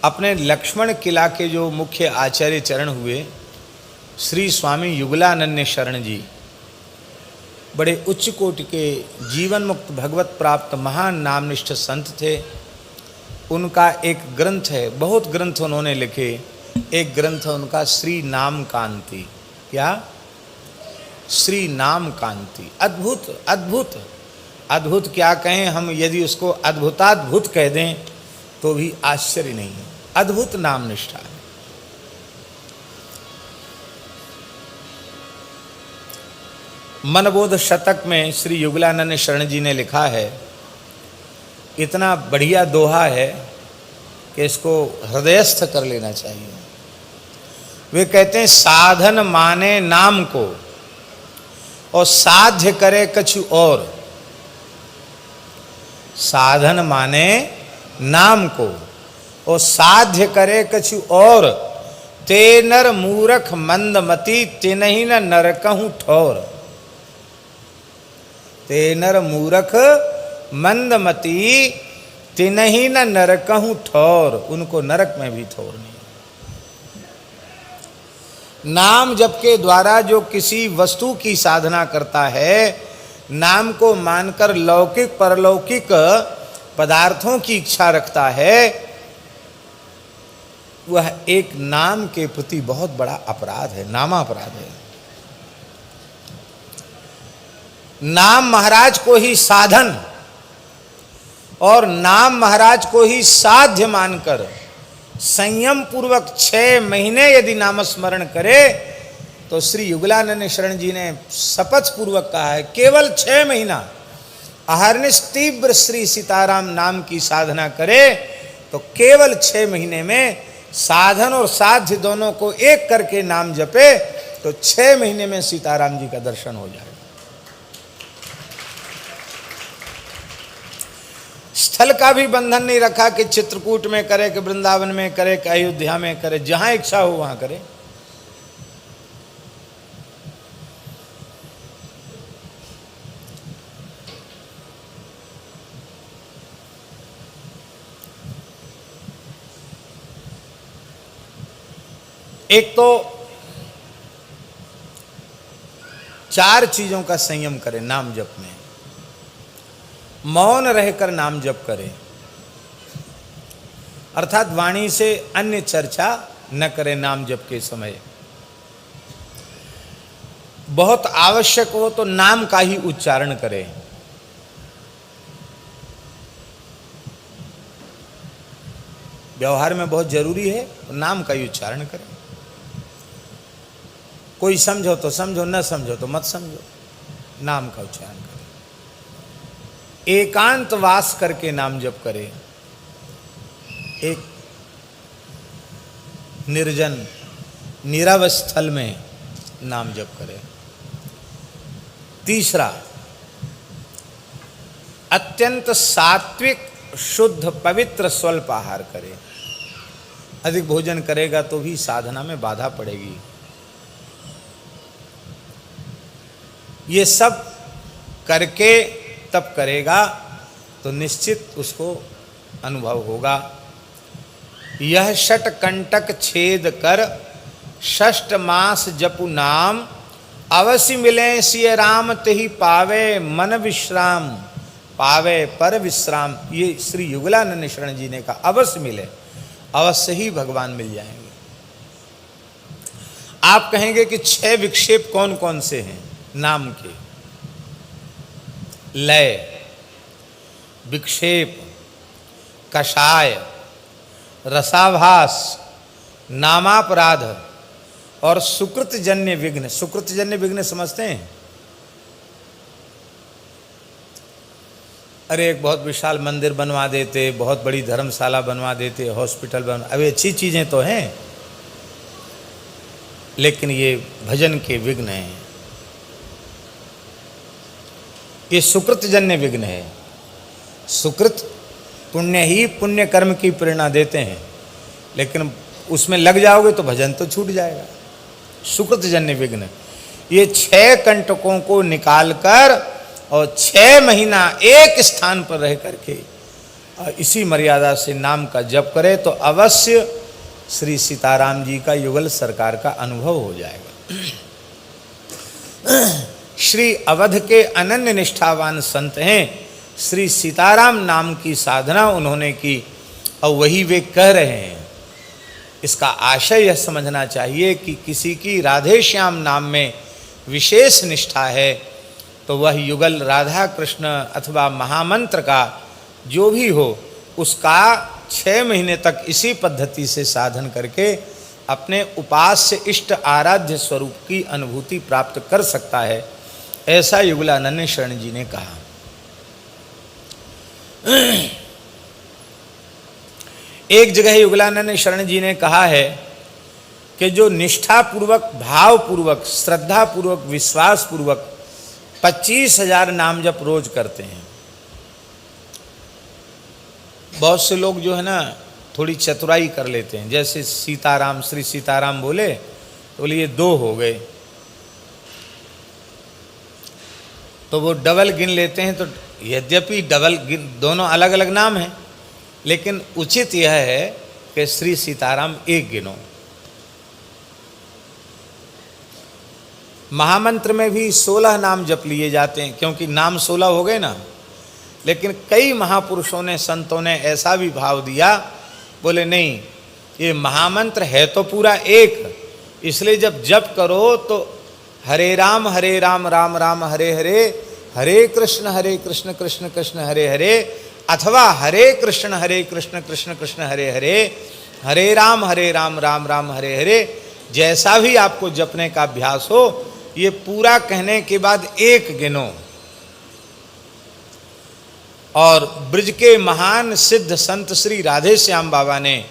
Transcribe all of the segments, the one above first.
अपने लक्ष्मण किला के जो मुख्य आचार्य चरण हुए श्री स्वामी युगलानन्य शरण जी, बड़े उच्च कोटि के जीवन मुक्त भगवत प्राप्त महान नामनिष्ठ संत थे। उनका एक ग्रंथ है, बहुत ग्रंथ उन्होंने लिखे, एक ग्रंथ है उनका श्री नाम कांति। क्या? श्री नाम कांति। अद्भुत अद्भुत अद्भुत क्या कहें हम, यदि उसको अद्भुताद्भुत कह दें तो भी आश्चर्य नहीं है। अद्भुत नाम निष्ठा है। मनबोध शतक में श्री युगलानंद शरण जी ने लिखा है, इतना बढ़िया दोहा है कि इसको हृदयस्थ कर लेना चाहिए। वे कहते हैं, साधन माने नाम को और साध्य करे कछु और। साधन माने नाम को और साध्य करे कछु और, ते नर मूरख मंदमती तिनहि न नरकहु ठौर। ते नर मूरख मंदमती तिनहि न नरकहु ठौर। उनको नरक में भी ठौर नहीं। नाम जप के द्वारा जो किसी वस्तु की साधना करता है, नाम को मानकर लौकिक परलौकिक पदार्थों की इच्छा रखता है, वह एक नाम के प्रति बहुत बड़ा अपराध है, नामापराध है। नाम महाराज को ही साधन और नाम महाराज को ही साध्य मानकर संयम पूर्वक 6 महीने यदि नामस्मरण करे तो श्री युगलानंद शरण जी ने शपथ पूर्वक कहा है, केवल 6 महीना अहर्निश तीव्र श्री सीताराम नाम की साधना करे तो केवल 6 महीने में साधन और साध्य दोनों को एक करके नाम जपे तो 6 महीने में सीताराम जी का दर्शन हो जाएगा। स्थल का भी बंधन नहीं रखा कि चित्रकूट में करे कि वृंदावन में करे कि अयोध्या में करे, जहां इच्छा हो वहां करे। एक तो 4 चीजों का संयम करें नाम जप में। मौन रहकर नाम जप करें, अर्थात वाणी से अन्य चर्चा न करें नाम जप के समय। बहुत आवश्यक हो तो नाम का ही उच्चारण करें। व्यवहार में बहुत जरूरी है तो नाम का ही उच्चारण करें। कोई समझो तो समझो, न समझो तो मत समझो, नाम का उच्चारण करें। एकांत वास करके नाम जप करें, एक निर्जन नीरव स्थल में नाम जप करें। तीसरा, अत्यंत सात्विक शुद्ध पवित्र स्वल्प आहार करें। अधिक भोजन करेगा तो भी साधना में बाधा पड़ेगी। ये सब करके तब करेगा तो निश्चित उसको अनुभव होगा। यह षट कंटक छेद कर 6 मास जपु नाम, अवश्य मिले सिय राम तेहि पावे मन विश्राम। पावे पर विश्राम, ये श्री युगलानंद शरण जी ने कहा, अवश्य मिले, अवश्य ही भगवान मिल जाएंगे। आप कहेंगे कि 6 विक्षेप कौन कौन से हैं नाम के? लय, विक्षेप, कषाय, रसाभास, नामापराध और सुकृतजन्य विघ्न। सुकृतजन्य विघ्न समझते हैं? अरे एक बहुत विशाल मंदिर बनवा देते, बहुत बड़ी धर्मशाला बनवा देते, हॉस्पिटल बनवा, अभी अच्छी चीजें तो हैं, लेकिन ये भजन के विघ्न हैं। ये सुकृतजन्य विघ्न है। सुकृत पुण्य ही पुण्य कर्म की प्रेरणा देते हैं, लेकिन उसमें लग जाओगे तो भजन तो छूट जाएगा। सुकृतजन्य विघ्न, ये 6 कंटकों को निकालकर और 6 महीना एक स्थान पर रह करके इसी मर्यादा से नाम का जप करे तो अवश्य श्री सीताराम जी का युगल सरकार का अनुभव हो जाएगा। श्री अवध के अनन्य निष्ठावान संत हैं, श्री सीताराम नाम की साधना उन्होंने की और वही वे कह रहे हैं। इसका आशय यह समझना चाहिए कि किसी की राधे श्याम नाम में विशेष निष्ठा है तो वह युगल राधा कृष्ण अथवा महामंत्र का जो भी हो उसका 6 महीने तक इसी पद्धति से साधन करके अपने उपास्य इष्ट आराध्य स्वरूप की अनुभूति प्राप्त कर सकता है, ऐसा युगलानंद शरण जी ने कहा। एक जगह युगलानंद शरण जी ने कहा है कि जो निष्ठापूर्वक, भावपूर्वक, श्रद्धापूर्वक, विश्वासपूर्वक 25,000 नाम जप रोज करते हैं। बहुत से लोग जो है ना थोड़ी चतुराई कर लेते हैं, जैसे सीताराम, श्री सीताराम बोले तो बोले ये 2 हो गए, तो वो डबल गिन लेते हैं। तो यद्यपि डबल गिन, दोनों अलग अलग नाम हैं, लेकिन उचित यह है कि श्री सीताराम 1 गिनो। महामंत्र में भी 16 नाम जप लिए जाते हैं, क्योंकि नाम 16 हो गए ना। लेकिन कई महापुरुषों ने, संतों ने ऐसा भी भाव दिया, बोले नहीं, ये महामंत्र है तो पूरा 1, इसलिए जब जप करो तो हरे राम राम राम हरे हरे, हरे कृष्ण कृष्ण कृष्ण हरे हरे, अथवा हरे कृष्ण कृष्ण कृष्ण हरे हरे, हरे राम राम राम हरे हरे, जैसा भी आपको जपने का अभ्यास हो, ये पूरा कहने के बाद 1 गिनो। और ब्रज के महान सिद्ध संत श्री राधे श्याम बाबा ने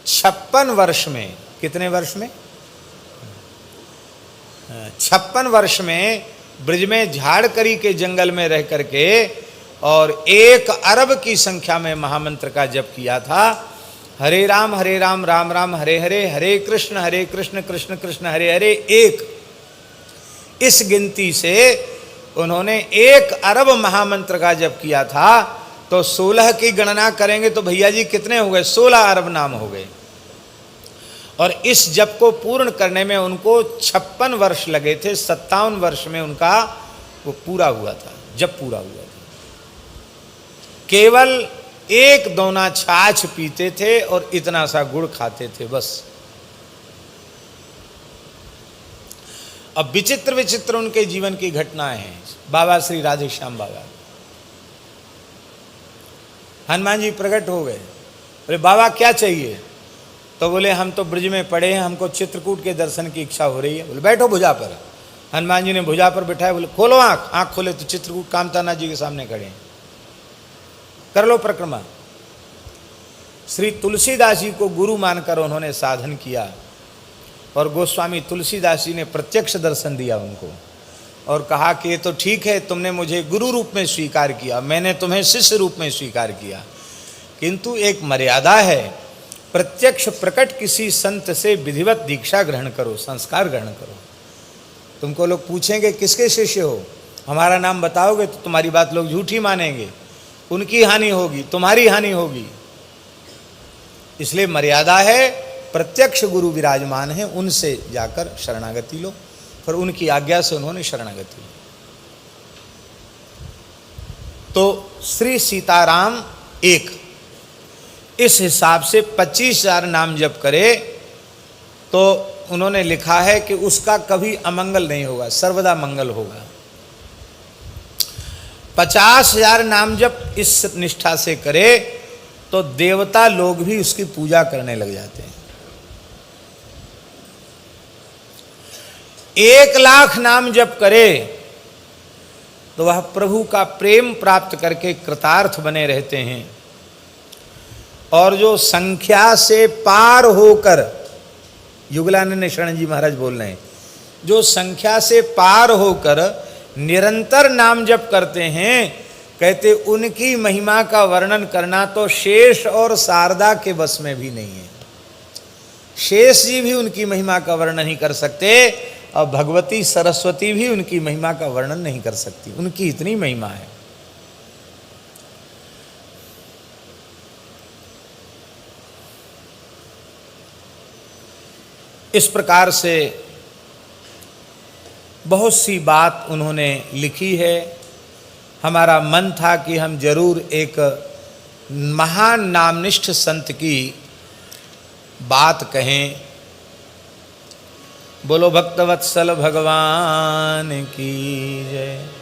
56 वर्ष में, कितने वर्ष में? 56 वर्ष में ब्रज में झाड़करी के जंगल में रह करके और 1 अरब की संख्या में महामंत्र का जप किया था। हरे राम राम राम हरे हरे, हरे कृष्ण कृष्ण कृष्ण हरे हरे 1। इस गिनती से उन्होंने 1 अरब महामंत्र का जप किया था। तो 16 की गणना करेंगे तो भैया जी कितने हो गए? 16 अरब नाम हो गए। और इस जप को पूर्ण करने में उनको 56 वर्ष लगे थे। 57 वर्ष में उनका वो पूरा हुआ था, जब पूरा हुआ था। केवल 1 दोना छाछ पीते थे और इतना सा गुड़ खाते थे, बस। अब विचित्र विचित्र उनके जीवन की घटनाएं हैं। बाबा श्री राधे श्याम बाबा, हनुमान जी प्रकट हो गए, बोले बाबा क्या चाहिए? तो बोले हम तो ब्रज में पड़े हैं, हमको चित्रकूट के दर्शन की इच्छा हो रही है। बोले बैठो भुजा पर। हनुमान जी ने भुजा पर बिठाया, बोले खोलो आँख। आँख खोले तो चित्रकूट कामतानाथ जी के सामने खड़े हैं। कर लो परिक्रमा। श्री तुलसीदास जी को गुरु मानकर उन्होंने साधन किया और गोस्वामी तुलसीदास जी ने प्रत्यक्ष दर्शन दिया उनको और कहा कि ये तो ठीक है, तुमने मुझे गुरु रूप में स्वीकार किया, मैंने तुम्हें शिष्य रूप में स्वीकार किया, किंतु एक मर्यादा है। प्रत्यक्ष प्रकट किसी संत से विधिवत दीक्षा ग्रहण करो, संस्कार ग्रहण करो। तुमको लोग पूछेंगे किसके शिष्य हो, हमारा नाम बताओगे तो तुम्हारी बात लोग झूठी मानेंगे, उनकी हानि होगी, तुम्हारी हानि होगी। इसलिए मर्यादा है, प्रत्यक्ष गुरु विराजमान है, उनसे जाकर शरणागति लो। पर उनकी आज्ञा से उन्होंने शरणागति ली। तो श्री सीताराम 1, इस हिसाब से 25,000 नाम जप करे तो उन्होंने लिखा है कि उसका कभी अमंगल नहीं होगा, सर्वदा मंगल होगा। 50,000 नाम जप इस निष्ठा से करे तो देवता लोग भी उसकी पूजा करने लग जाते हैं। 1,00,000 नाम जप करे तो वह प्रभु का प्रेम प्राप्त करके कृतार्थ बने रहते हैं। और जो संख्या से पार होकर, युगलानंद शरण जी महाराज बोल रहे हैं, जो संख्या से पार होकर निरंतर नाम जप करते हैं, कहते उनकी महिमा का वर्णन करना तो शेष और शारदा के बस में भी नहीं है। शेष जी भी उनकी महिमा का वर्णन नहीं कर सकते और भगवती सरस्वती भी उनकी महिमा का वर्णन नहीं कर सकती, उनकी इतनी महिमा है। इस प्रकार से बहुत सी बात उन्होंने लिखी है। हमारा मन था कि हम जरूर एक महान नामनिष्ठ संत की बात कहें। बोलो भक्तवत्सल भगवान की जय।